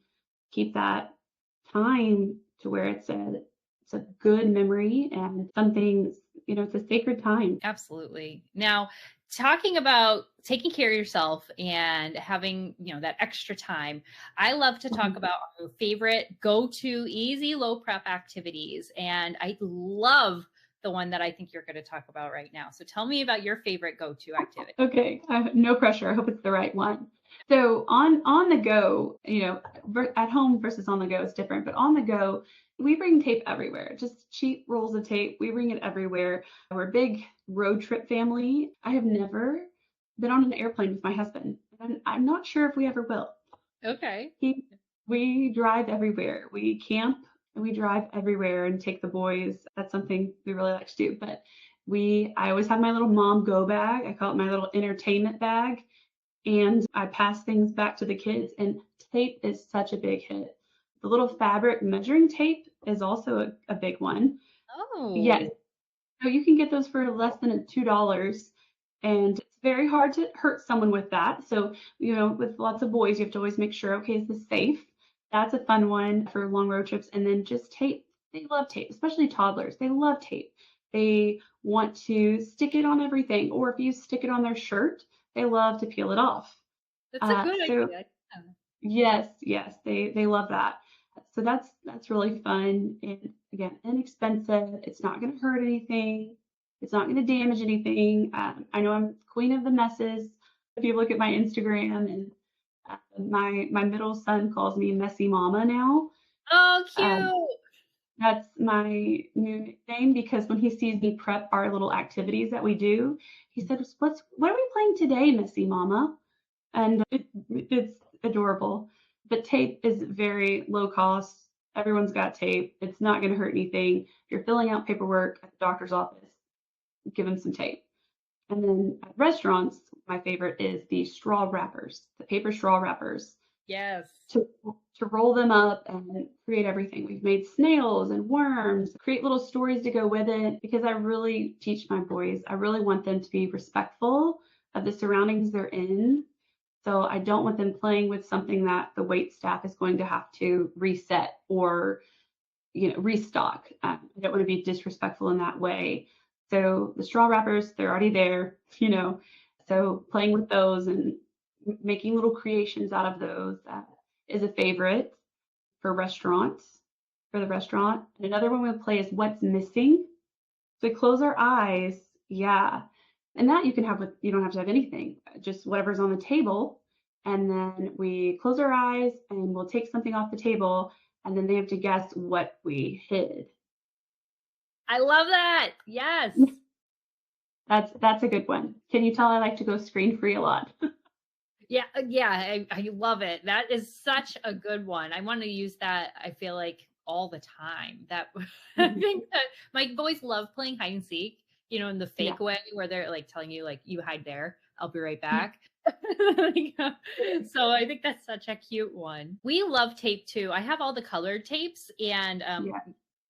keep that time to where it's a good memory and something, it's a sacred time. Absolutely. Now, talking about taking care of yourself and having, that extra time, I love to talk about our favorite go-to easy low prep activities. And I love the one that I think you're going to talk about right now. So tell me about your favorite go-to activity. Okay. No pressure. I hope it's the right one. So on the go, at home versus on the go is different, but on the go, we bring tape everywhere, just cheap rolls of tape. We bring it everywhere. We're a big road trip family. I have never been on an airplane with my husband, and I'm not sure if we ever will. Okay. We drive everywhere. We camp and we drive everywhere and take the boys. That's something we really like to do. But I always have my little mom go bag. I call it my little entertainment bag. And I pass things back to the kids, and tape is such a big hit. The little fabric measuring tape is also a big one. Oh. Yes. So you can get those for less than $2. And it's very hard to hurt someone with that. So, with lots of boys, you have to always make sure, okay, is this safe? That's a fun one for long road trips. And then just tape. They love tape, especially toddlers. They love tape. They want to stick it on everything. Or if you stick it on their shirt, they love to peel it off. That's a good idea. Yes, they love that. So that's really fun, and again, inexpensive. It's not going to hurt anything. It's not going to damage anything. I know I'm queen of the messes. If you look at my Instagram, and my middle son calls me Messy Mama now. Oh, cute. That's my new nickname, because when he sees me prep our little activities that we do, he said, what are we playing today, Messy Mama? And it's adorable. But tape is very low cost. Everyone's got tape. It's not going to hurt anything. If you're filling out paperwork at the doctor's office, give them some tape. And then at restaurants, my favorite is the straw wrappers, the paper straw wrappers. Yes. To roll them up and create everything. We've made snails and worms, create little stories to go with it, because I really teach my boys. I really want them to be respectful of the surroundings they're in. So I don't want them playing with something that the wait staff is going to have to reset or, restock. I don't want to be disrespectful in that way. So the straw wrappers, they're already there, so playing with those and making little creations out of those is a favorite for the restaurant. And another one we play is what's missing. So we close our eyes. Yeah. And that you can have you don't have to have anything, just whatever's on the table. And then we close our eyes and we'll take something off the table, and then they have to guess what we hid. I love that. Yes. That's a good one. Can you tell I like to go screen free a lot? Yeah. I love it. That is such a good one. I want to use that, I feel like, all the time. I think that my boys love playing hide and seek, in the fake way where they're like telling you, like, you hide there, I'll be right back. So I think that's such a cute one. We love tape too. I have all the colored tapes, and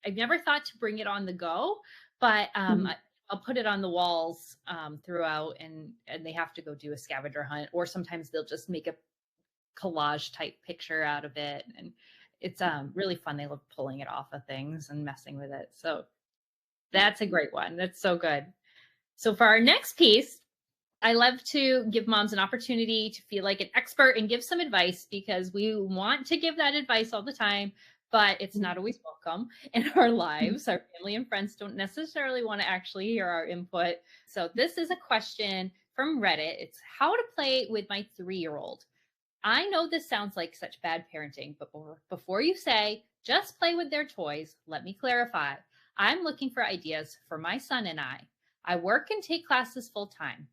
I've never thought to bring it on the go, but Mhm. I'll put it on the walls throughout, and they have to go do a scavenger hunt, or sometimes they'll just make a collage type picture out of it, and it's really fun. They love pulling it off of things and messing with it. So that's a great one. That's so good. So for our next piece, I love to give moms an opportunity to feel like an expert and give some advice, because we want to give that advice all the time, but it's not always welcome in our lives. Our family and friends don't necessarily want to actually hear our input. So this is a question from Reddit. It's how to play with my 3-year-old. I know this sounds like such bad parenting, but before you say, just play with their toys, let me clarify. I'm looking for ideas for my son and I. I work and take classes full time.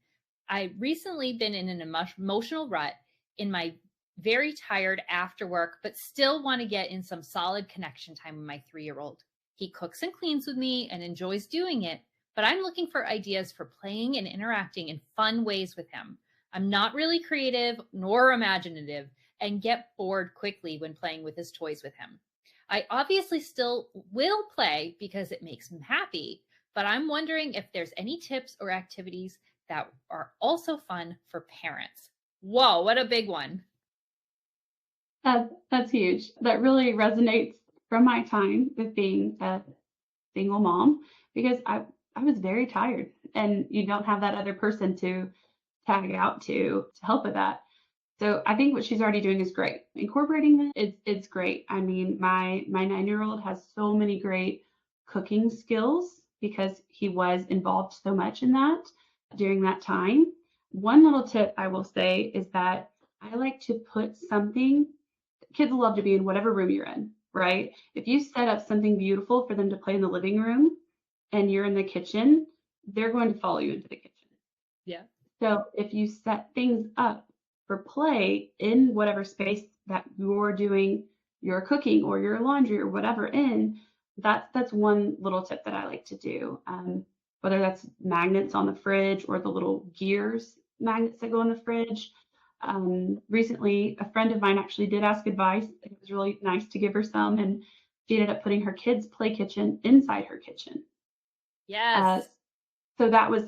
I recently been in an emotional rut in my very tired after work, but still want to get in some solid connection time with my 3-year-old. He cooks and cleans with me and enjoys doing it, but I'm looking for ideas for playing and interacting in fun ways with him. I'm not really creative nor imaginative and get bored quickly when playing with his toys with him. I obviously still will play because it makes him happy, but I'm wondering if there's any tips or activities that are also fun for parents. Whoa, what a big one. That's huge. That really resonates from my time with being a single mom, because I was very tired, and you don't have that other person to tag out to help with that. So I think what she's already doing is great. Incorporating that, it's great. I mean, my 9-year-old has so many great cooking skills because he was involved so much in that during that time. One little tip I will say is that I like to put something, kids love to be in whatever room you're in, right? If you set up something beautiful for them to play in the living room and you're in the kitchen, they're going to follow you into the kitchen. Yeah. So if you set things up for play in whatever space that you're doing your cooking or your laundry or whatever in, that's one little tip that I like to do. Whether that's magnets on the fridge or the little gears magnets that go in the fridge. Recently, a friend of mine actually did ask advice. It was really nice to give her some, and she ended up putting her kids' play kitchen inside her kitchen. Uh, Yes. so that was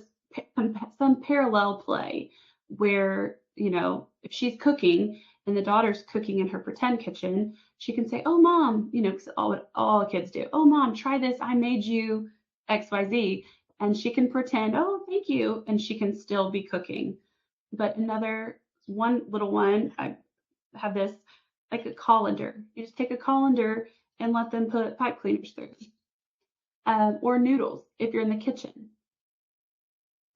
some parallel play where, if she's cooking and the daughter's cooking in her pretend kitchen, she can say, "Oh, mom," 'cause all kids do. "Oh, mom, try this. I made you XYZ." And she can pretend, "Oh, thank you." And she can still be cooking. But another one little one, I have this like a colander. You just take a colander and let them put pipe cleaners through, or noodles if you're in the kitchen.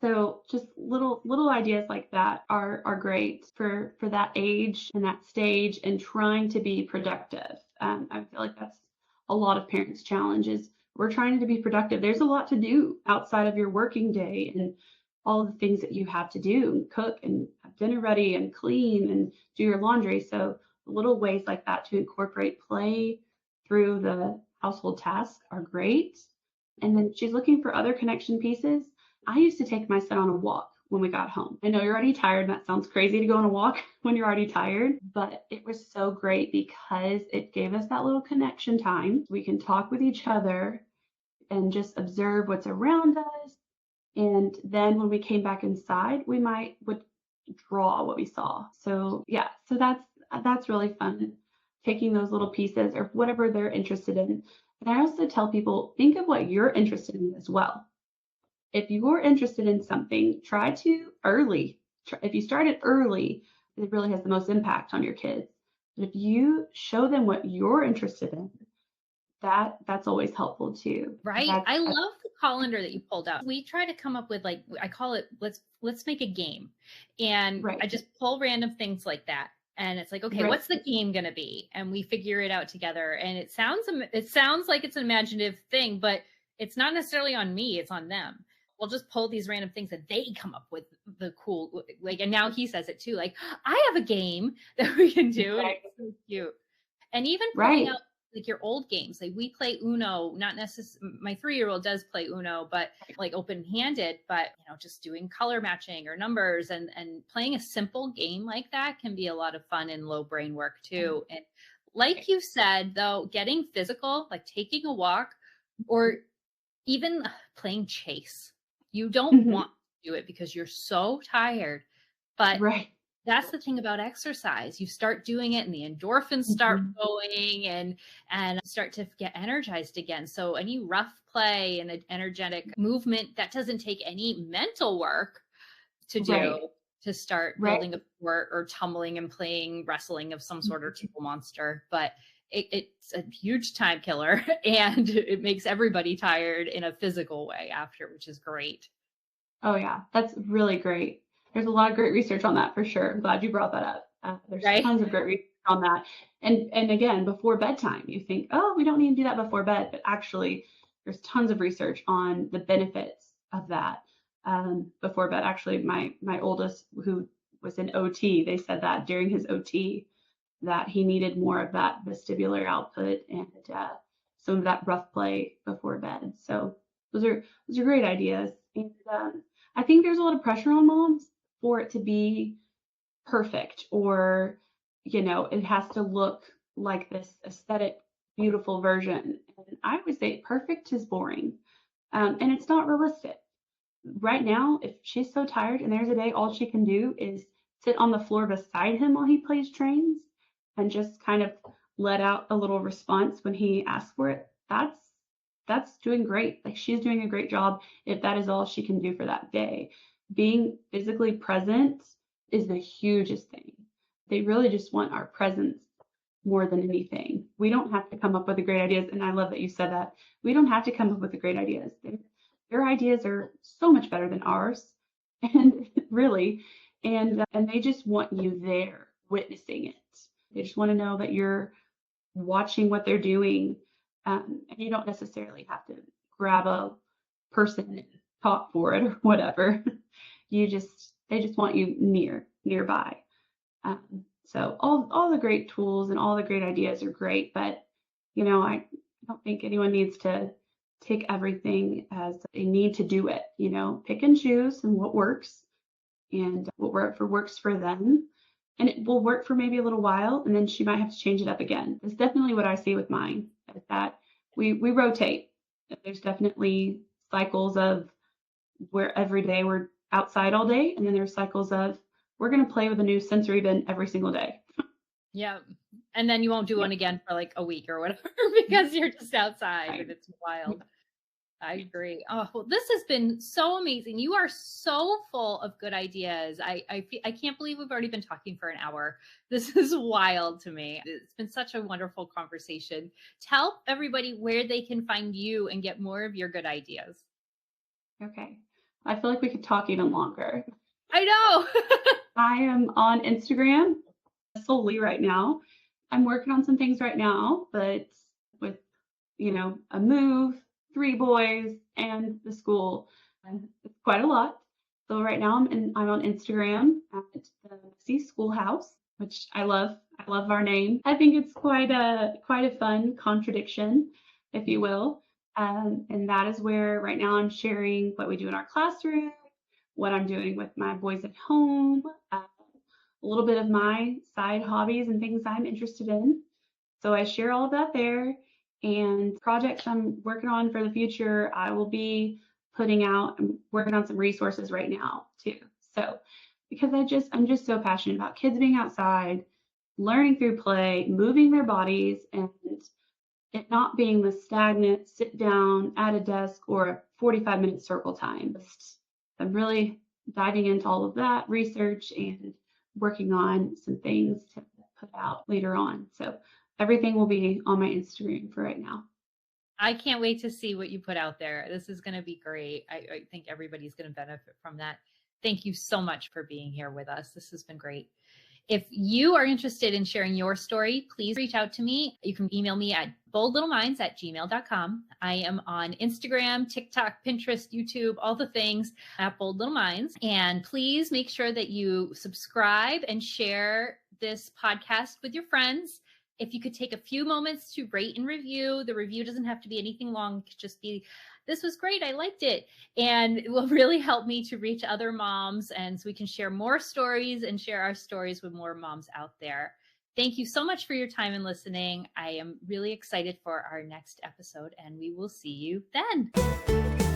So just little ideas like that are great for that age and that stage and trying to be productive. I feel like that's a lot of parents' challenges. We're trying to be productive. There's a lot to do outside of your working day and all of the things that you have to do, and cook and have dinner ready and clean and do your laundry. So little ways like that to incorporate play through the household tasks are great. And then she's looking for other connection pieces. I used to take my son on a walk when we got home. I know you're already tired, and that sounds crazy to go on a walk when you're already tired, but it was so great because it gave us that little connection time. We can talk with each other and just observe what's around us. And then when we came back inside, we would draw what we saw. So yeah, so that's really fun. Taking those little pieces or whatever they're interested in. And I also tell people, think of what you're interested in as well. If you're interested in something, try to early. If you start it early, it really has the most impact on your kids. But if you show them what you're interested in, that's always helpful too. Right. That's I love the colander that you pulled out. We try to come up with, like, I call it, let's make a game. And right, I just pull random things like that. And it's like, okay, right, what's the game going to be? And we figure it out together. And it sounds like it's an imaginative thing, but it's not necessarily on me, it's on them. We'll just pull these random things that they come up with, the cool, like, and now he says it too, like, I have a game that we can do. And right, it's so cute. And even pulling right, out like your old games, like we play Uno, not necessarily, my 3-year-old does play Uno, but like open-handed, but just doing color matching or numbers, and playing a simple game like that can be a lot of fun and low brain work too. And like you said, though, getting physical, like taking a walk, or Even playing chase. You don't Mhm. want to do it because you're so tired, but Right. that's the thing about exercise. You start doing it and the endorphins start Mhm. going and start to get energized again. So any rough play and an energetic movement that doesn't take any mental work to Right. do to start Right. building a sport or tumbling and playing wrestling of some sort or Mhm. table monster. But it's a huge time killer and it makes everybody tired in a physical way after, which is great. Oh, yeah. That's really great. There's a lot of great research on that for sure. I'm glad you brought that up. There's Right? tons of great research on that. And again, before bedtime, you think, oh, we don't need to do that before bed, but actually, there's tons of research on the benefits of that before bed. Actually, my oldest, who was in OT, they said that during his OT that he needed more of that vestibular output and some of that rough play before bed. So those are great ideas. And I think there's a lot of pressure on moms for it to be perfect, or it has to look like this aesthetic, beautiful version. And I always say perfect is boring, and it's not realistic. Right now, if she's so tired and there's a day all she can do is sit on the floor beside him while he plays trains and just kind of let out a little response when he asks for it, that's doing great. Like, she's doing a great job if that is all she can do for that day. Being physically present is the hugest thing. They really just want our presence more than anything. We don't have to come up with the great ideas. And I love that you said that. We don't have to come up with the great ideas. Their ideas are so much better than ours. And really, and they just want you there witnessing it. They just want to know that you're watching what they're doing. And you don't necessarily have to grab a person and talk for it or whatever. They just want you nearby. So all the great tools and all the great ideas are great, but I don't think anyone needs to take everything as a need to do it. Pick and choose and what works, and what works for them. And it will work for maybe a little while, and then she might have to change it up again. That's definitely what I see with mine, is that we rotate. There's definitely cycles of where every day we're outside all day, and then there's cycles of we're going to play with a new sensory bin every single day. Yeah. And then you won't do Yeah. one again for like a week or whatever because you're just outside Right. and it's wild. I agree. Oh, well, this has been so amazing. You are so full of good ideas. I can't believe we've already been talking for an hour. This is wild to me. It's been such a wonderful conversation. Tell everybody where they can find you and get more of your good ideas. Okay. I feel like we could talk even longer. I know. I am on Instagram solely right now. I'm working on some things right now, but with, a move, 3 boys, and the school, it's quite a lot. So right now I'm on Instagram at the Messy Schoolhouse, which I love. I love our name. I think it's quite a fun contradiction, if you will. And that is where right now I'm sharing what we do in our classroom, what I'm doing with my boys at home, a little bit of my side hobbies and things I'm interested in. So I share all of that there, and projects I'm working on for the future, I will be putting out. I'm working on some resources right now too. So because I'm just so passionate about kids being outside, learning through play, moving their bodies, and it not being the stagnant sit down at a desk or a 45-minute circle time. I'm really diving into all of that research and working on some things to put out later on. So everything will be on my Instagram for right now. I can't wait to see what you put out there. This is going to be great. I think everybody's going to benefit from that. Thank you so much for being here with us. This has been great. If you are interested in sharing your story, please reach out to me. You can email me at boldlittleminds@gmail.com. I am on Instagram, TikTok, Pinterest, YouTube, all the things at Bold Little Minds. And please make sure that you subscribe and share this podcast with your friends. If you could take a few moments to rate and review, the review doesn't have to be anything long. It could just be, this was great, I liked it. And it will really help me to reach other moms. And so we can share more stories and share our stories with more moms out there. Thank you so much for your time and listening. I am really excited for our next episode, and we will see you then.